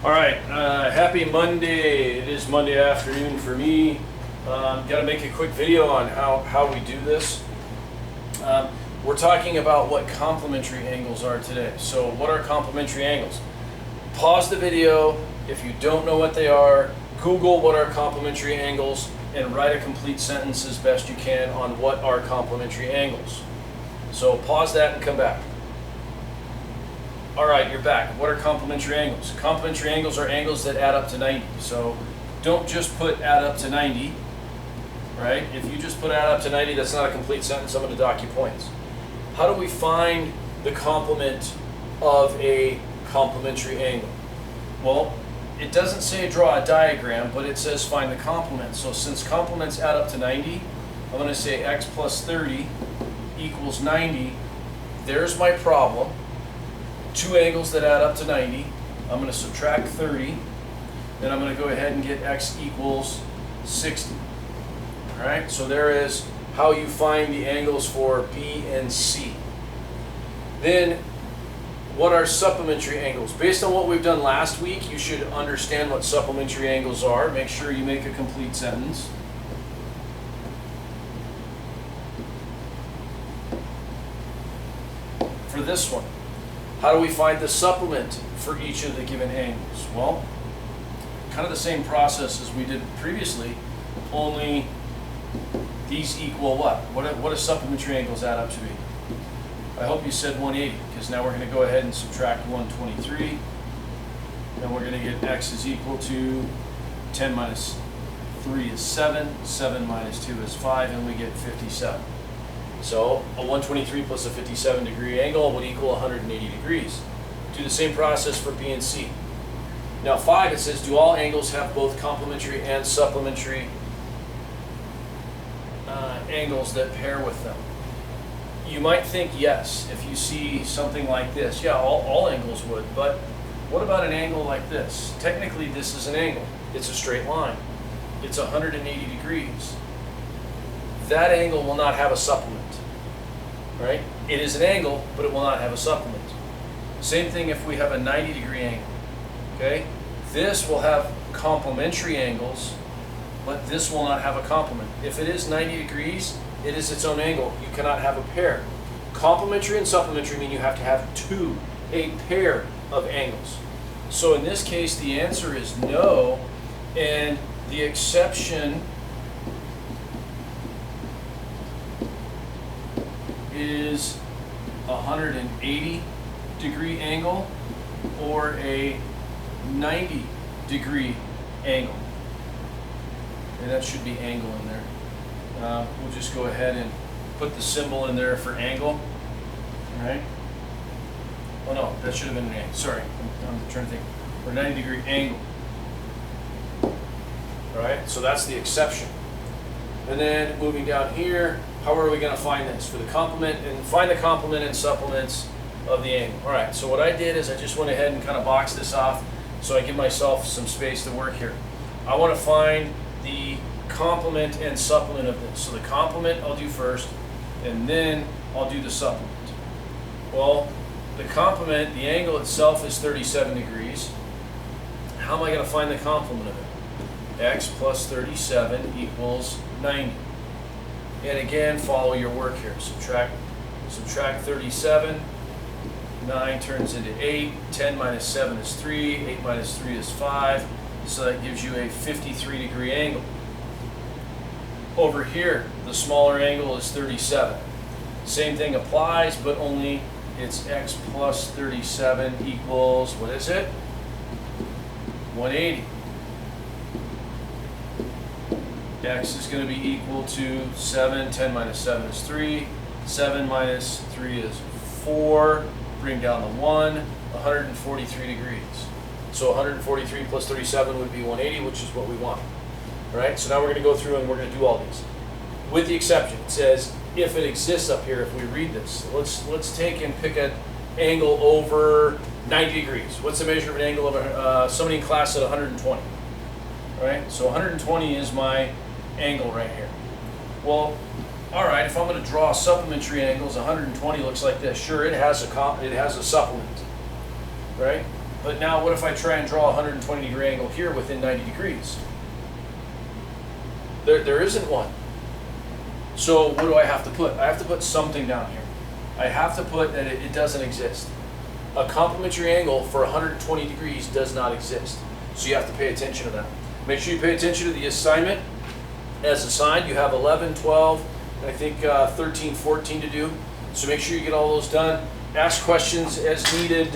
All right, happy Monday. It is Monday afternoon for me. Got to make a quick video on how we do this. We're talking about what complementary angles are today. So what are complementary angles? Pause the video. If you don't know what they are, Google what are complementary angles and write a complete sentence as best you can on what are complementary angles. So pause that and come back. All right, you're back. What are complementary angles? Complementary angles are angles that add up to 90. So don't just put add up to 90, right? If you just put add up to 90, that's not a complete sentence. I'm going to dock you points. How do we find the complement of a complementary angle? Well, it doesn't say draw a diagram, but it says find the complement. So since complements add up to 90, I'm going to say x plus 30 equals 90. There's my problem. Two angles that add up to 90. I'm going to subtract 30. Then I'm going to go ahead and get x equals 60. All right, so there is how you find the angles for B and C. Then, what are supplementary angles? Based on what we've done last week, you should understand what supplementary angles are. Make sure you make a complete sentence. For this one, how do we find the supplement for each of the given angles? Well, kind of the same process as we did previously, only these equal what? What do supplementary angles add up to be? I hope you said 180, because now we're going to go ahead and subtract 123. Then we're going to get x is equal to 10 minus 3 is 7, 7 minus 2 is 5, and we get 57. So a 123 plus a 57 degree angle would equal 180 degrees. Do the same process for B and C. Now 5, it says, do all angles have both complementary and supplementary angles that pair with them? You might think yes, if you see something like this. Yeah, all angles would, but what about an angle like this? Technically this is an angle. It's a straight line. It's 180 degrees. That angle will not have a supplement. Right? It is an angle, but it will not have a supplement. Same thing if we have a 90 degree angle. Okay? This will have complementary angles, but this will not have a complement. If it is 90 degrees, it is its own angle. You cannot have a pair. Complementary and supplementary mean you have to have a pair of angles. So in this case, the answer is no, and the exception is a 180 degree angle or a 90 degree angle. And that should be angle in there. We'll just go ahead and put the symbol in there for angle. All right. Oh no, that should have been an angle. Sorry, I'm trying to think. Or 90 degree angle. All right, so that's the exception. And then moving down here, how are we going to find this for the complement and find the complement and supplements of the angle? All right, so what I did is I just went ahead and kind of boxed this off so I give myself some space to work here. I want to find the complement and supplement of this. So the complement I'll do first, and then I'll do the supplement. Well, the complement, the angle itself is 37 degrees. How am I going to find the complement of it? X plus 37 equals 90. And again, follow your work here. Subtract 37. 9 turns into 8. 10 minus 7 is 3. 8 minus 3 is 5. So that gives you a 53 degree angle. Over here, the smaller angle is 37. Same thing applies, but only it's x plus 37 equals, what is it? 180. X is going to be equal to 7. 10 minus 7 is 3. 7 minus 3 is 4. Bring down the 1. 143 degrees. So 143 plus 37 would be 180, which is what we want. All right, so now we're going to go through and we're going to do all these. With the exception, it says if it exists up here, if we read this. Let's take and pick an angle over 90 degrees. What's the measure of an angle of somebody in class at 120? All right, so 120 is my angle right here. Well, all right, if I'm going to draw supplementary angles, 120 looks like this. Sure, it has a supplement, right? But now what if I try and draw a 120 degree angle here within 90 degrees? There isn't one. So what do I have to put? I have to put something down here. I have to put that it doesn't exist. A complementary angle for 120 degrees does not exist. So you have to pay attention to that. Make sure you pay attention to the assignment. As assigned, you have 11, 12, and I think 13, 14 to do. So make sure you get all those done. Ask questions as needed.